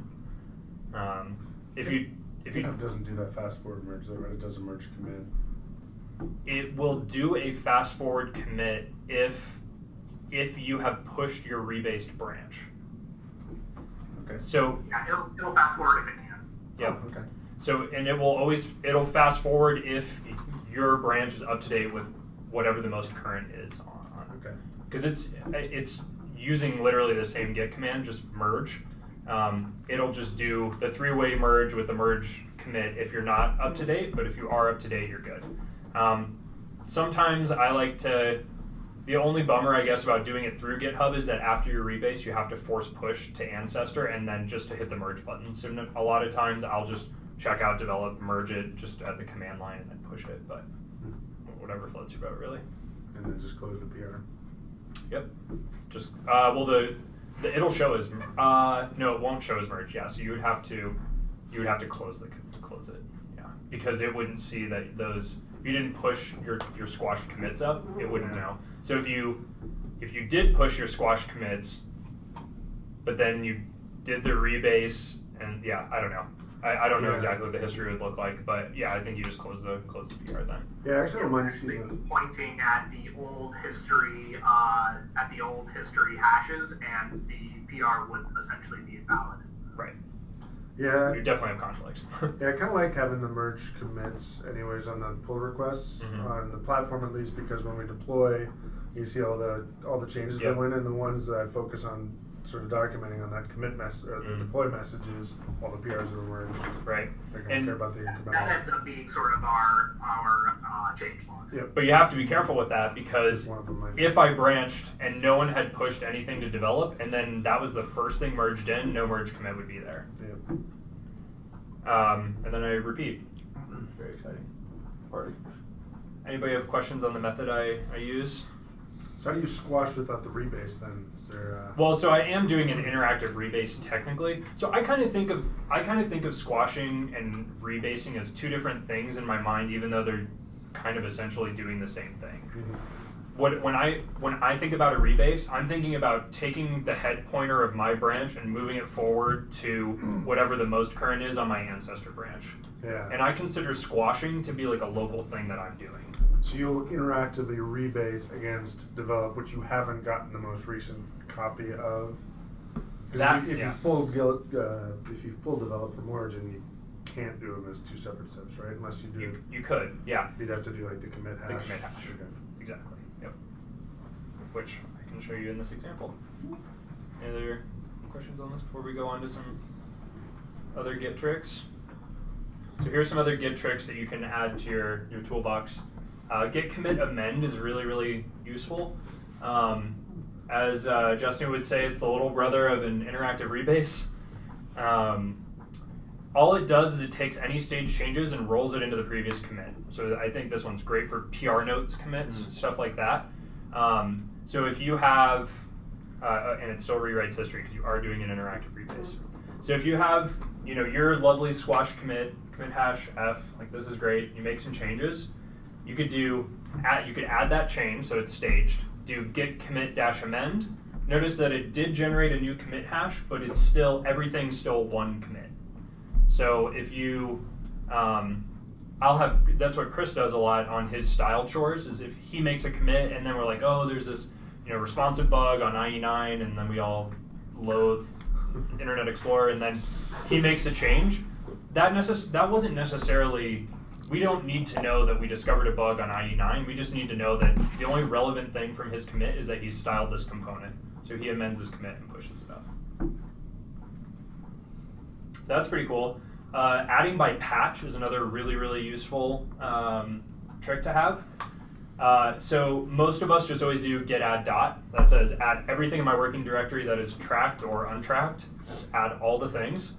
If you GitHub doesn't do that fast forward merge though, right? It does a merge commit. It will do a fast forward commit if you have pushed your rebased branch. Okay. So Yeah, it'll fast forward if it can. Yep. Okay. So and it'll fast forward if your branch is up to date with whatever the most current is on. Okay. Because it's using literally the same git command, just merge. It'll just do the 3-way merge with the merge commit if you're not up to date, but if you are up to date, you're good. Sometimes I like to. The only bummer, I guess, about doing it through GitHub is that after your rebase, you have to force push to ancestor and then just to hit the merge button. So a lot of times I'll just check out, develop, merge it just at the command line and then push it, but whatever floats your boat, really. And then just close the PR. Yep. Just it'll show as no, it won't show as merge. Yeah, so you would have to close it. Yeah, because it wouldn't see that those. If you didn't push your squash commits up, it wouldn't know. So if you did push your squash commits, but then you did the rebase, and yeah, I don't know. I don't know exactly what the history would look like, but yeah, I think you just close the PR then. Yeah, actually, I You're might actually see that. pointing at the old history hashes, and the PR would essentially be invalid. Right. Yeah. You definitely have conflicts. Yeah, I kind of like having the merge commits anyways on the pull requests on the platform at least, because when we deploy, you see all the changes that went in. The ones that I focus on sort of documenting on that commit mess or the deploy messages, all the PRs that were merged. Right. I don't care about the incremental. That ends up being sort of our change log. Yep. But you have to be careful with that because One of them might- if I branched and no one had pushed anything to develop, and then that was the first thing merged in, no merge commit would be there. Yep. And then I repeat. Very exciting. Party. Anybody have questions on the method I use? So how do you squash without the rebase then? Is there, Well, so I am doing an interactive rebase technically. So I kind of think of squashing and rebasing as 2 different things in my mind, even though they're kind of essentially doing the same thing. When I think about a rebase, I'm thinking about taking the head pointer of my branch and moving it forward to whatever the most current is on my ancestor branch. Yeah. And I consider squashing to be like a local thing that I'm doing. So you'll interactively rebase against develop, which you haven't gotten the most recent copy of. That- If yeah. you've pulled develop from origin, you can't do them as 2 separate steps, right? Unless you do. You could, yeah. You'd have to do like the commit hash. The commit hash. Okay. Exactly. Yep. Which I can show you in this example. Any other questions on this before we go on to some other Git tricks? So here's some other Git tricks that you can add to your toolbox. Git commit amend is really, really useful. As Justin would say, it's the little brother of an interactive rebase. All it does is it takes any stage changes and rolls it into the previous commit. So I think this one's great for PR notes commits, stuff like that. So if you have, and it still rewrites history because you are doing an interactive rebase. So if you have, your lovely squash commit hash f, like this is great, you make some changes, you could add that change, so it's staged, do git commit dash amend. Notice that it did generate a new commit hash, but it's still, everything's still one commit. So if you, that's what Chris does a lot on his style chores, is if he makes a commit and then we're like, oh, there's this, responsive bug on IE9, and then we all loathe Internet Explorer, and then he makes a change. That wasn't necessarily, we don't need to know that we discovered a bug on IE9, we just need to know that the only relevant thing from his commit is that he's styled this component. So he amends his commit and pushes it up. So that's pretty cool. Adding by patch is another really, really useful trick to have. So most of us just always do git add dot. That says add everything in my working directory that is tracked or untracked. Add all the things.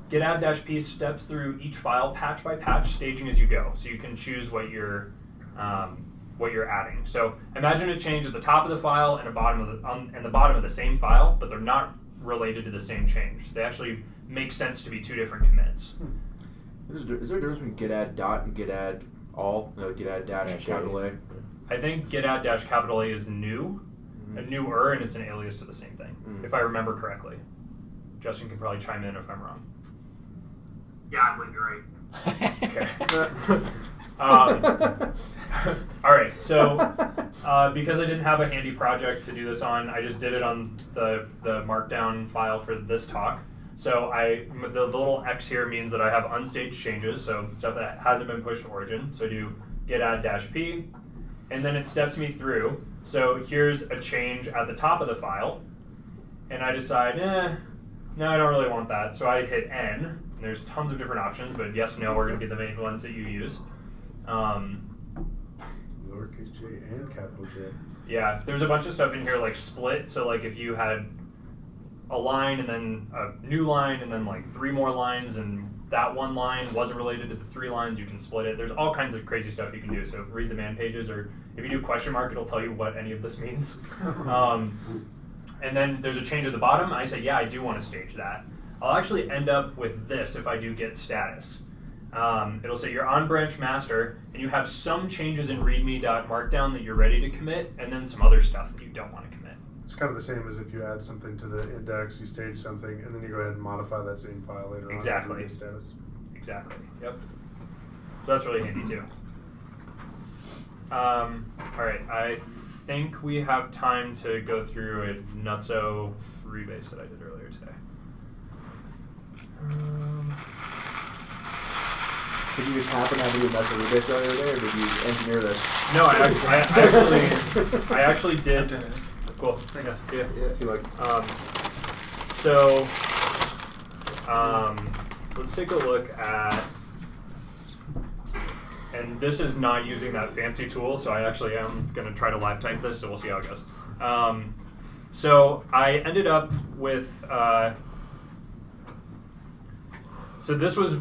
Git add dash p steps through each file patch by patch, staging as you go. So you can choose what you're adding. So imagine a change at the top of the file and the bottom of the same file, but they're not related to the same change. They actually make sense to be two different commits. Is there a difference between git add dot and git add all? Git add dash capital A? I think git add dash capital A is new, a newer, and it's an alias to the same thing, if I remember correctly. Justin can probably chime in if I'm wrong. Yeah, I believe you're right. Okay. All right, so because I didn't have a handy project to do this on, I just did it on the markdown file for this talk. So the little X here means that I have unstaged changes, so stuff that hasn't been pushed to origin. So I do git add dash p, and then it steps me through. So here's a change at the top of the file, and I decide, no, I don't really want that. So I hit N, and there's tons of different options, but yes, no are going to be the main ones that you use. Lowercase j and capital J. Yeah, there's a bunch of stuff in here like split. So like if you had a line and then a new line and then like 3 more lines and that one line wasn't related to the 3 lines, you can split it. There's all kinds of crazy stuff you can do. So read the man pages, or if you do question mark, it'll tell you what any of this means. And then there's a change at the bottom. I say, yeah, I do want to stage that. I'll actually end up with this if I do git status. It'll say you're on branch master, and you have some changes in readme.markdown that you're ready to commit, and then some other stuff that you don't want to commit. It's kind of the same as if you add something to the index, you stage something, and then you go ahead and modify that same file later Exactly. on. Exactly. Status. Exactly. Yep. So that's really handy too. All right. I think we have time to go through a nutso rebase that I did earlier today. Did you just happen to have to do a mess of rebase earlier today, or did you engineer this? No, I actually did. Cool. Yeah. See ya. Yeah, see like. Let's take a look at, and this is not using that fancy tool, so I actually am going to try to live type this, so we'll see how it goes. So I ended up with, so this was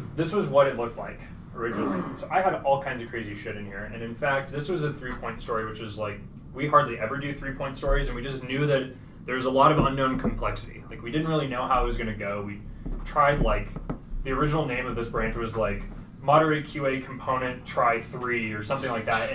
what it looked like originally. So I had all kinds of crazy shit in here, and in fact, this was a 3-point story, which is like, we hardly ever do 3-point stories, and we just knew that there was a lot of unknown complexity. Like, we didn't really know how it was going to go. We tried, like, the original name of this branch was like moderate QA component try 3 or something like that,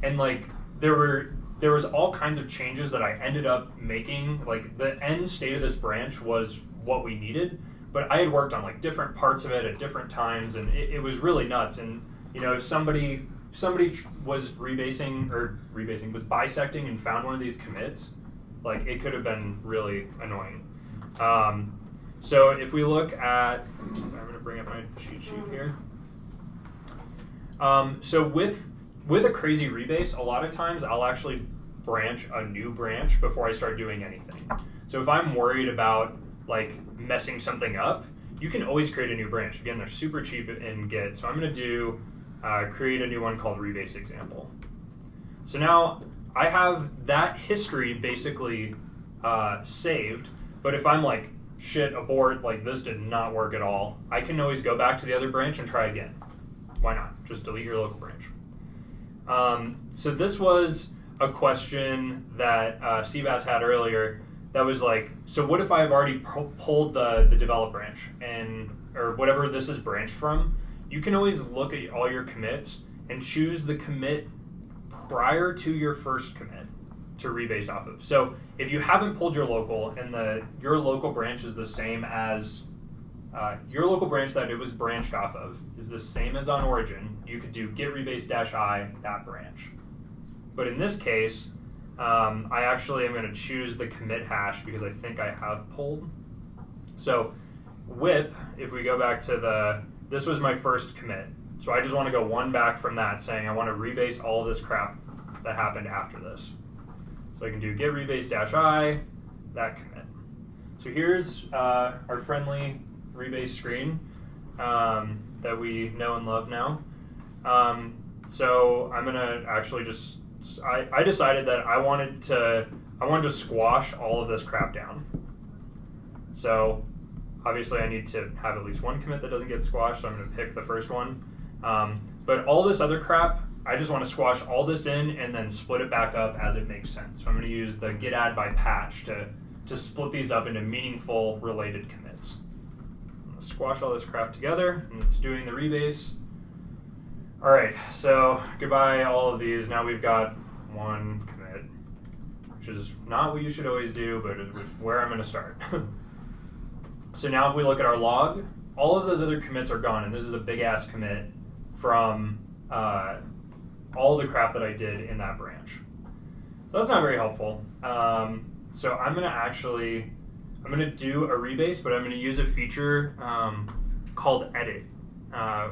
and like there was all kinds of changes that I ended up making. Like, the end state of this branch was what we needed, but I had worked on like different parts of it at different times, and it was really nuts. And if somebody was was bisecting and found one of these commits, like, it could have been really annoying. So if we look at, I'm going to bring up my cheat sheet here. So with a crazy rebase, a lot of times I'll actually branch a new branch before I start doing anything. So if I'm worried about like messing something up, you can always create a new branch. Again, they're super cheap in Git. So I'm going to do create a new one called rebase example. So now I have that history basically saved, but if I'm like, shit, abort, like this did not work at all, I can always go back to the other branch and try again. Why not? Just delete your local branch. So this was a question that Seabass had earlier that was like, so what if I've already pulled the develop branch or whatever this is branched from? You can always look at all your commits and choose the commit prior to your first commit to rebase off of. So if you haven't pulled your local and your local branch is the same as your local branch that it was branched off of is the same as on origin, you could do git rebase-i that branch. But in this case, I actually am going to choose the commit hash because I think I have pulled. So whip, if we go back to this was my first commit. So I just want to go one back from that saying I want to rebase all of this crap that happened after this. So I can do git rebase-i, that commit. So here's our friendly rebase screen that we know and love now. So I'm gonna actually just, I decided that I wanted to squash all of this crap down. So obviously I need to have at least one commit that doesn't get squashed, so I'm gonna pick the first one. But all this other crap, I just want to squash all this in and then split it back up as it makes sense. So I'm going to use the git add by patch to split these up into meaningful related commits. I'm going to squash all this crap together, and it's doing the rebase. All right, so goodbye all of these. Now we've got one commit, which is not what you should always do, but it's where I'm going to start. So now if we look at our log, all of those other commits are gone, and this is a big-ass commit from all the crap that I did in that branch. So that's not very helpful. So I'm going to do a rebase, but I'm going to use a feature called edit,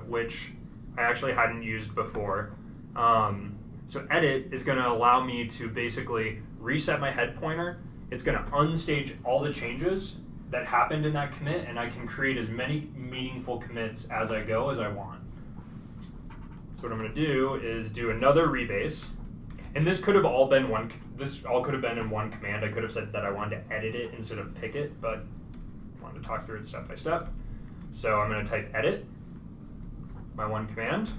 which I actually hadn't used before. So edit is going to allow me to basically reset my head pointer. It's going to unstage all the changes that happened in that commit, and I can create as many meaningful commits as I go as I want. So what I'm going to do is do another rebase, and this could have all been in one command. I could have said that I wanted to edit it instead of pick it, but I wanted to talk through it step by step. So I'm going to type edit, my one command,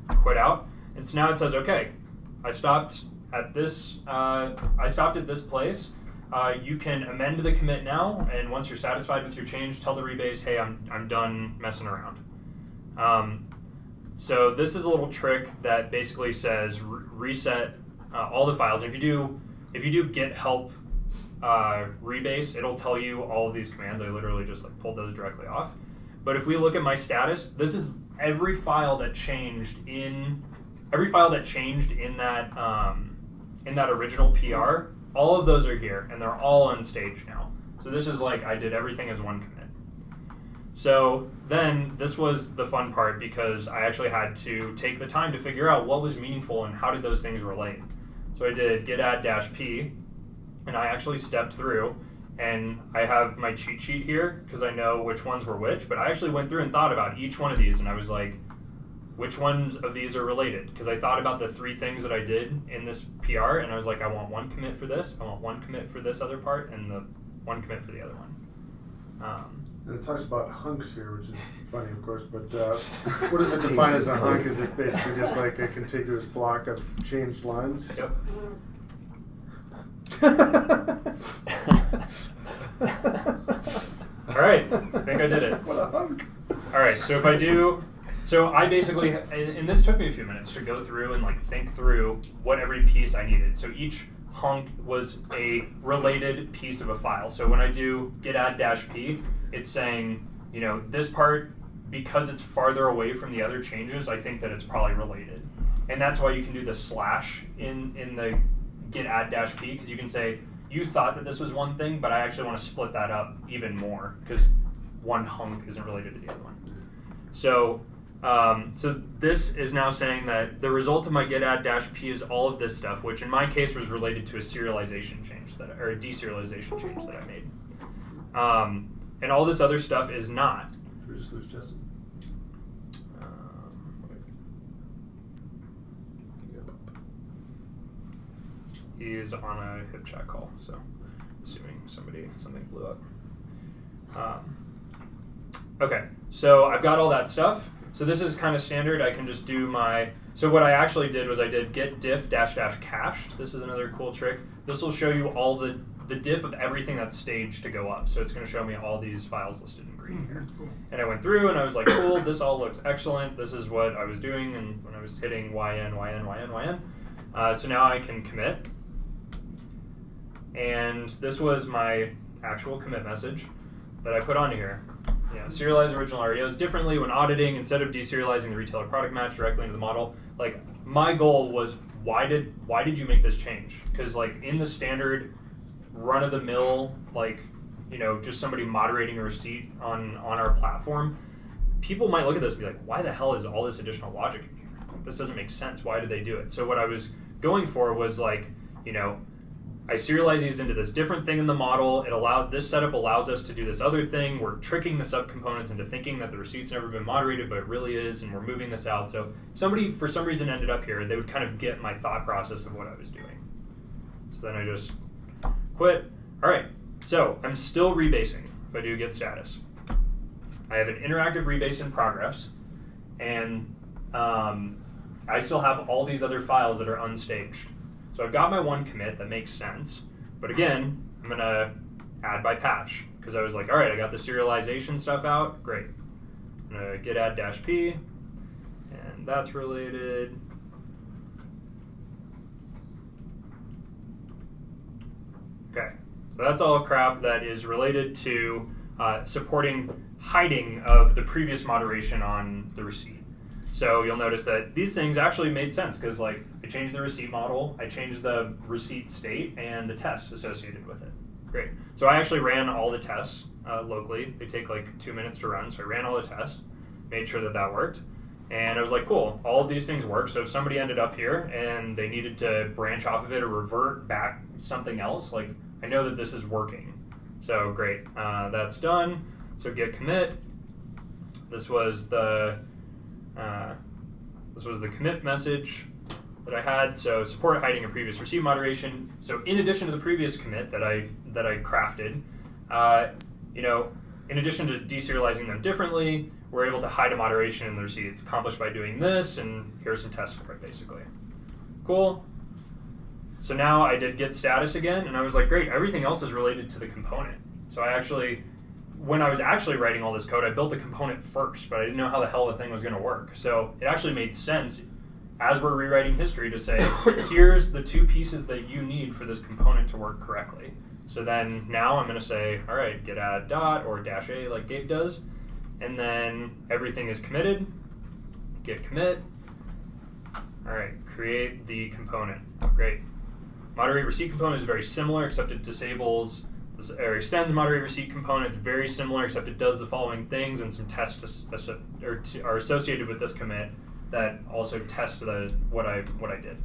quit out, and so now it says, okay, I stopped at this place. You can amend the commit now, and once you're satisfied with your change, tell the rebase, hey, I'm done messing around. So this is a little trick that basically says reset all the files. And if you do git help rebase, it'll tell you all of these commands. I literally just pulled those directly off. But if we look at my status, this is every file that changed in that original PR. All of those are here, and they're all unstaged now. So this is like I did everything as one commit. So then this was the fun part because I actually had to take the time to figure out what was meaningful and how did those things relate. So I did git add -p, and I actually stepped through, and I have my cheat sheet here because I know which ones were which, but I actually went through and thought about each one of these, and I was like, which ones of these are related? Because I thought about the 3 things that I did in this PR, and I was like, I want one commit for this, I want one commit for this other part, and the one commit for the other one. And it talks about hunks here, which is funny, of course, but what does it define as a hunk? Is it basically just like a contiguous block of changed lines? Yep. All right, I think I did it. What a hunk. All right, so if I do, so I basically, and this took me a few minutes to go through and think through what every piece I needed. So each hunk was a related piece of a file. So when I do git add -p, it's saying, this part, because it's farther away from the other changes, I think that it's probably related. And that's why you can do the slash in the git add -p, because you can say, you thought that this was one thing, but I actually want to split that up even more, because one hunk isn't related to the other one. So this is now saying that the result of my git add -p is all of this stuff, which in my case was related to a serialization change or a deserialization change that I made. and all this other stuff is not. Should we just lose Justin? He's on a hip chat call, so assuming something blew up. Okay, so I've got all that stuff. So this is kind of standard. I can just do so what I actually did was I did git diff -- cached. This is another cool trick. This will show you all the diff of everything that's staged to go up. So it's going to show me all these files listed in green here. And I went through and I was like, cool, this all looks excellent. This is what I was doing and when I was hitting yn. So now I can commit. And this was my actual commit message that I put on here. Serialize original REOs differently when auditing instead of deserializing the retailer product match directly into the model. Like, my goal was, why did you make this change? Because like in the standard run-of-the-mill, like, just somebody moderating a receipt on our platform, people might look at this and be like, why the hell is all this additional logic in here? This doesn't make sense. Why did they do it? So what I was going for was like, I serialize these into this different thing in the model. This setup allows us to do this other thing. We're tricking the subcomponents into thinking that the receipt's never been moderated, but it really is, and we're moving this out. So if somebody, for some reason, ended up here, they would kind of get my thought process of what I was doing. So then I just quit. All right, so I'm still rebasing if I do git status. I have an interactive rebase in progress, and I still have all these other files that are unstaged. So I've got my one commit that makes sense, but again, I'm gonna add by patch because I was like, all right, I got the serialization stuff out, great. I'm gonna git add -p, and that's related. Okay, so that's all crap that is related to supporting hiding of the previous moderation on the receipt. So you'll notice that these things actually made sense because like I changed the receipt model, I changed the receipt state and the tests associated with it. Great. So I actually ran all the tests locally. They take like 2 minutes to run. So I ran all the tests, made sure that worked. And I was like, cool, all of these things work. So if somebody ended up here and they needed to branch off of it or revert back something else, like I know that this is working. So great, that's done. So git commit. This was the commit message that I had. So support hiding a previous receipt moderation. So in addition to the previous commit that I crafted, in addition to deserializing them differently, we're able to hide a moderation in the receipt. It's accomplished by doing this, and here's some tests for it, basically. Cool. So now I did git status again, and I was like, great, everything else is related to the component. So when I was actually writing all this code, I built the component first, but I didn't know how the hell the thing was going to work. So it actually made sense as we're rewriting history to say, here's the two pieces that you need for this component to work correctly. So then now I'm going to say, all right, git add dot or -a like Gabe does, and then everything is committed, git commit. All right, create the component. Great. Moderate receipt component is very similar, except it disables or extends moderate receipt component. It's very similar, except it does the following things, and some tests are associated with this commit that also test what I did.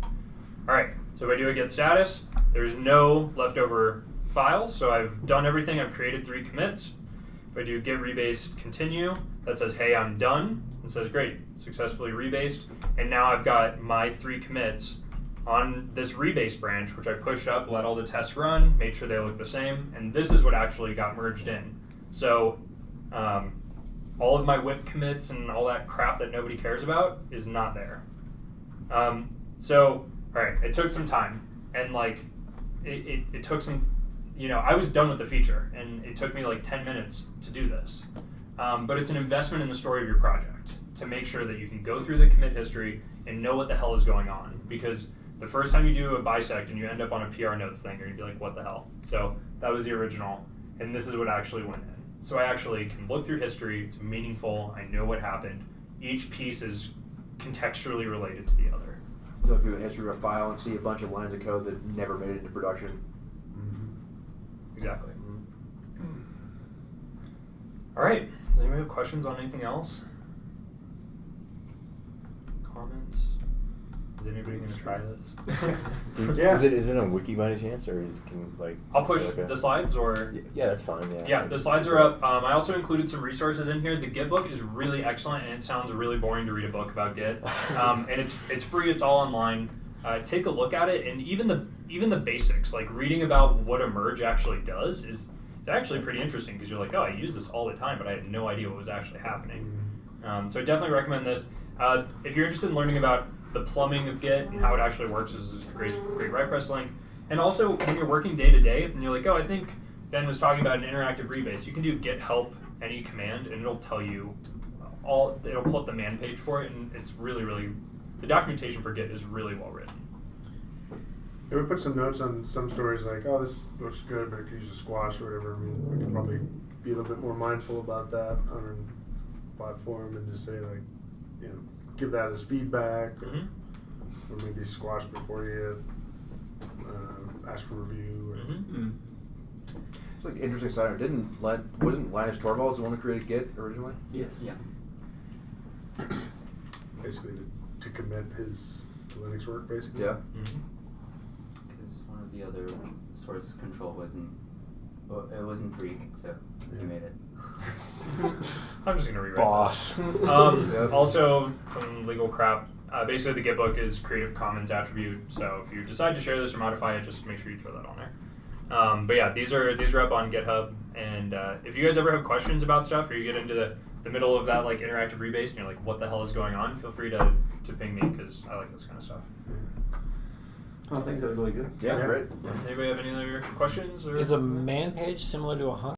All right, so if I do a git status, there's no leftover files, so I've done everything. I've created 3 commits. If I do git rebase continue, that says, hey, I'm done. It says, great, successfully rebased. And now I've got my 3 commits on this rebase branch, which I pushed up, let all the tests run, made sure they look the same, and this is what actually got merged in. So all of my whip commits and all that crap that nobody cares about is not there. So, all right, it took some time, and like, it took some, I was done with the feature, and it took me like 10 minutes to do this. But it's an investment in the story of your project to make sure that you can go through the commit history and know what the hell is going on, because the first time you do a bisect and you end up on a PR notes thing, you're gonna be like, what the hell? So that was the original, and this is what actually went in. So I actually can look through history, it's meaningful, I know what happened. Each piece is contextually related to the other. Look through the history of a file and see a bunch of lines of code that never made it into production. Mm-hmm. Exactly. Mm-hmm. All right, does anybody have questions on anything else? Comments? Is anybody going to try this? Yeah. Is it on Wiki by any chance, or can like? I'll push is it like a- the slides, or Yeah, that's fine. Yeah. yeah, the slides are up. I also included some resources in here. The Git book is really excellent, and it sounds really boring to read a book about Git. And it's free. It's all online. Take a look at it, and even the basics, like reading about what a merge actually does, is actually pretty interesting because you're like, oh, I use this all the time, but I had no idea what was actually happening. So I definitely recommend this. If you're interested in learning about the plumbing of Git and how it actually works, this is a great RightPress link. And also, when you're working day to day, and you're like, oh, I think Ben was talking about an interactive rebase, you can do git help any command, and it'll tell you it'll pull up the man page for it, and it's really, really, the documentation for Git is really well written. It would put some notes on some stories like, oh, this looks good, but it could use a squash or whatever. I mean, we could probably be a little bit more mindful about that on our platform and just say, like, you know, give that as feedback, or maybe squash before you ask for review. Or It's like an interesting side. Wasn't Linus Torvalds the one who created Git originally? Yes. Yeah. basically to commit his Linux work, basically. Yeah. Because one of the other source control wasn't free, so he made it. I'm just going to rewrite Boss. this. Also, some legal crap. Basically, the Git book is Creative Commons attribute, so if you decide to share this or modify it, just make sure you throw that on there. But yeah, these are up on GitHub, and if you guys ever have questions about stuff, or you get into the middle of that like interactive rebase, and you're like, what the hell is going on? Feel free to ping me, because I like this kind of stuff. Oh, I think that was really good. Yeah, great. Anybody have any other questions? Or Is a man page similar to a hunt?